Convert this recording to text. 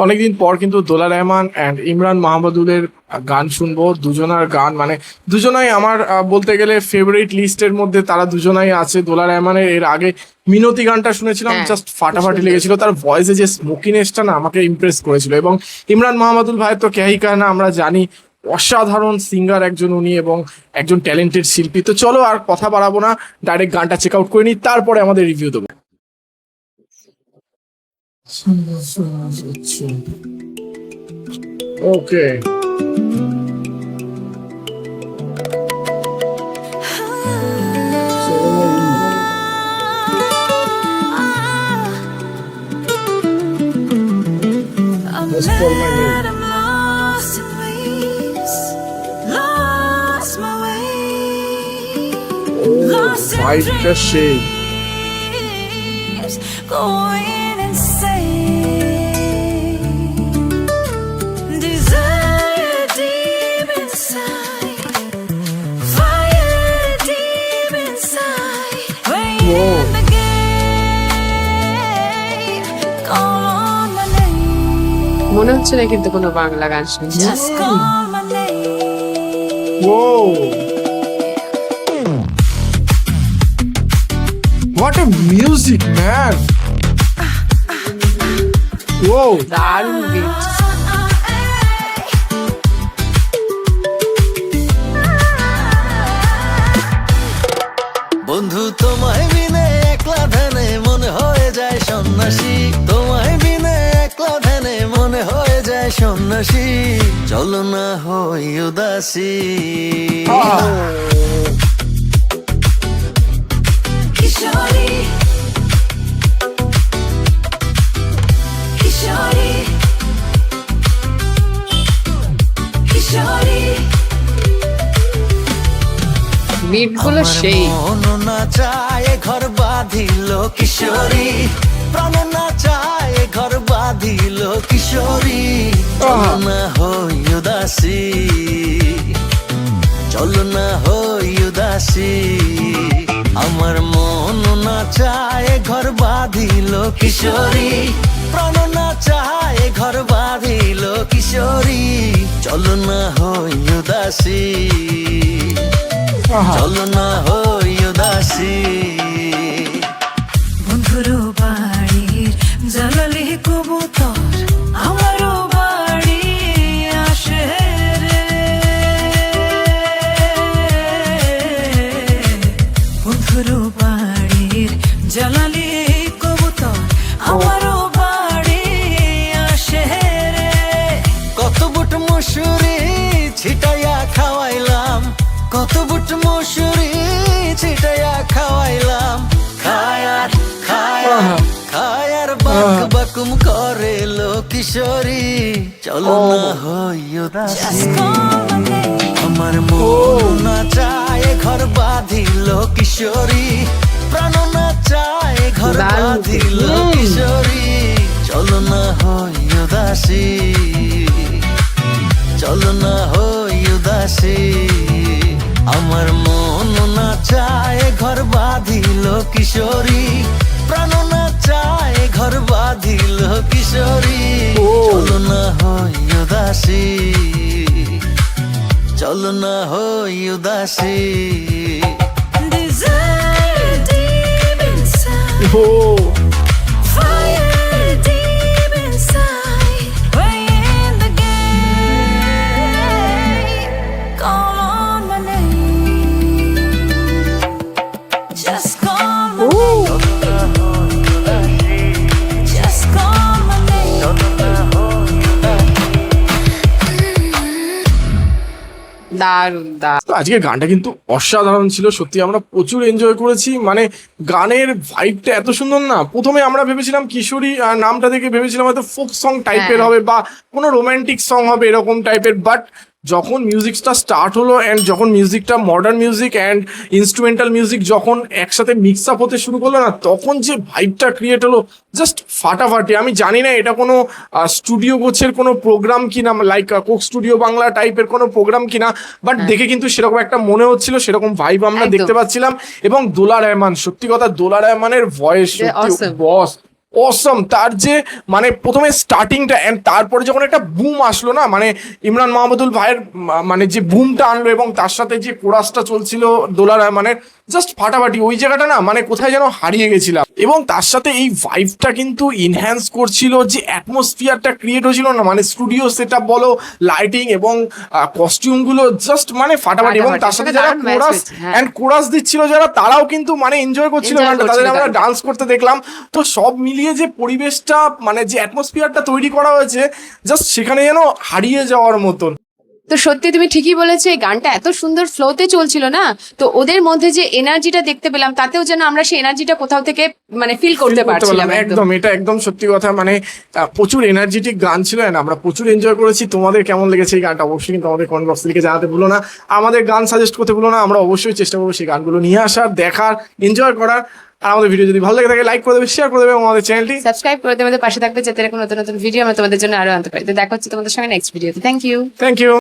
অনেকদিন পর কিন্তু দোলা রহমান অ্যান্ড ইমরান মাহমুদুলের গান শুনবো। দুজনার গান মানে দুজনাই আমার বলতে গেলে ফেভারিট লিস্টের মধ্যে তারা দুজনাই আছে। দোলা রহমানের এর আগে মিনতি গানটা শুনেছিলাম, হ্যাঁ, জাস্ট খুব ফাটাফাটি সুন্দর। লেগেছিল। তার ভয়েসে যে স্মোকিনেসটা না আমাকে ইমপ্রেস করেছিল। এবং ইমরান মাহমুদুল ভাইয়ের তো ক্যাহি কাহনা আমরা জানি, অসাধারণ সিঙ্গার একজন উনি এবং একজন ট্যালেন্টেড শিল্পী। তো চলো আর কথা বাড়াবো না, ডাইরেক্ট গানটা চেক আউট করে নিই, তারপরে আমাদের রিভিউ দেবো। ওকে, Just call my name. I'm lost in waves, lost my way, lost in ফাইটটা সেই। dreams, going insane. Desire deep inside, fire deep inside. Whoa. Playing the game, call on my name. মনে হচ্ছে না কিন্তু কোনো বাংলা গান শুনছি। Just call my name. Whoa! What a music, man! Whoa! দারুণ beat। বন্ধু তোমায় বিনে একলা ধ্যানে মনে হয়ে যায় সন্ন্যাসী, তোমায় বিনে একলা ধ্যানে মনে হয়ে যায় সন্ন্যাসী, চলো না হই উদাসী। Kishori, Kishori, Kishori. বিট গুলো সেই। মন না চায় ঘর বাঁধিল কিশোরী, প্রাণ না চায় ঘর বাঁধিল কিশোরী, চলো না হই উদাসী, চলো না হই উদাসী। আমার মন না চায় ঘর বাঁধিল কিশোরী, প্রাণ না চায় ঘর বাঁধিল কিশোরী, চলো না হই উদাসী, চলো না হই উদাসী। বন্ধুরও বাড়ির জ্বালালে কবুতর আমারও বাড়ি আসে রে, বন্ধুরও বাড়ির জ্বালালে কবুতর আমারও বাড়ি আসে রে। কত বুট মশুরি ছিটাইয়া খাওয়াইলাম, কত বুট মশুরি ছিটাইয়া খাওয়াইলাম, খায়ার খায়ার খায়ার বাক বাকুম করে লো কিশোরী, চলো না হই উদাসী। Just call my name. আমার মন না চায় ঘর বাঁধিল কিশোরী, প্রাণ না চায় ঘর দারুণ। বাঁধিল কিশোরী, চলো না হই উদাসী, চলো না হই উদাসী। আমার মন না চায় ঘর বাঁধিল কিশোরী, প্রাণ না চায় ঘর বাঁধিল কিশোরী, চলো না হই উদাসী, চলো না হই উদাসী। Desire deep inside, Oh! fire deep inside. Playing the game, call on my name. Just call my name. Just call my name. দারুণ দারুণ। তো আজকে গানটা কিন্তু অসাধারণ ছিল, সত্যি আমরা প্রচুর এনজয় করেছি। মানে গানের ভাইবটা এত সুন্দর না, প্রথমে আমরা ভেবেছিলাম কিশোরী নামটা দেখে ভেবেছিলাম হয়তো ফোক সং টাইপের হ্যাঁ। হবে বা কোনো রোমান্টিক সং হবে এরকম টাইপের, বাট যখন মিউজিকটা স্টার্ট হলো অ্যান্ড যখন মিউজিকটা modern music and instrumental music যখন একসাথে মিক্স আপ হতে শুরু করলো না, তখন যে ভাইবটা ক্রিয়েট হলো জাস্ট ফাটাফাটি। আমি জানি না এটা কোনো স্টুডিও গোছের কোনো প্রোগ্রাম কিনা, লাইক কোক স্টুডিও বাংলা টাইপের কোনো প্রোগ্রাম কিনা, বাট দেখে কিন্তু সেরকম একটা মনে হচ্ছিল, সেরকম ভাইব আমরা একদম। দেখতে পাচ্ছিলাম। এবং দোলা রহমান, সত্যি কথা দোলা রহমানের ভয়েস awesome. বস, অসম। তার যে মানে প্রথমে স্টার্টিংটা অ্যান্ড তারপরে যখন একটা বুম আসলো না, মানে ইমরান মাহমুদুল ভাইয়ের মানে যে বুমটা আনলো এবং তার সাথে যে কোরাসটা চলছিল দোলার, মানে জাস্ট ফাটাফাটি। ওই জায়গাটা না মানে কোথায় যেন হারিয়ে গেছিলাম। এবং তার সাথে এই ভাইবটা কিন্তু ইনহ্যান্স করছিল, যে অ্যাটমসফিয়ারটা ক্রিয়েট হয়েছিল না, মানে স্টুডিও সেট আপ বলো, লাইটিং এবং কস্টিউমগুলো জাস্ট মানে ফাটাফাটি। এবং তার সাথে যারা দারুণ match কোরাস হয়েছে, হ্যাঁ। অ্যান্ড কোরাস দিচ্ছিল যারা, তারাও কিন্তু মানে এনজয় করছিল Enjoy গানটা, তাদের করছিল আমরা গানটা। ডান্স করতে দেখলাম। তো সব মিলিয়ে যে পরিবেশটা মানে যে অ্যাটমসফিয়ারটা তৈরি করা হয়েছে, জাস্ট সেখানে যেন হারিয়ে যাওয়ার মতন। তো সত্যি তুমি ঠিকই বলেছো, এই গানটা এত সুন্দর ফ্লোতে চলছিল না, তো ওদের মধ্যে যে এনার্জিটা দেখতে পেলাম, তাতেও যেন আমরা সেই এনার্জিটা কোথাও থেকে মানে ফিল করতে Feel পারছিলাম পারলাম, একদম। একদম এটা একদম সত্যি কথা। মানে প্রচুর এনার্জেটিক গান ছিল and আমরা প্রচুর এনজয় করেছি। তোমাদের কেমন লেগেছে এই গানটা অবশ্যই কিন্তু আমাদের কমেন্ট বক্সে লিখে জানাতে ভুলো না, আমাদের গান সাজেস্ট করতে ভুলো না। আমরা অবশ্যই চেষ্টা করবো সেই গানগুলো নিয়ে আসার, দেখার, এনজয় করার। আর আমাদের ভিডিও যদি ভালো লেগে থাকে লাইক করে দেবে, শেয়ার করে দেবে এবং আমাদের চ্যানেলটি সাবস্ক্রাইব করে তোমাদের পাশে থাকবে, যাতে এরকম নতুন নতুন ভিডিও আমরা তোমাদের জন্য আরো আনতে পারি। তো দেখা হচ্ছে তোমাদের সঙ্গে নেক্সট ভিডিওতে। Thank you. Thank you.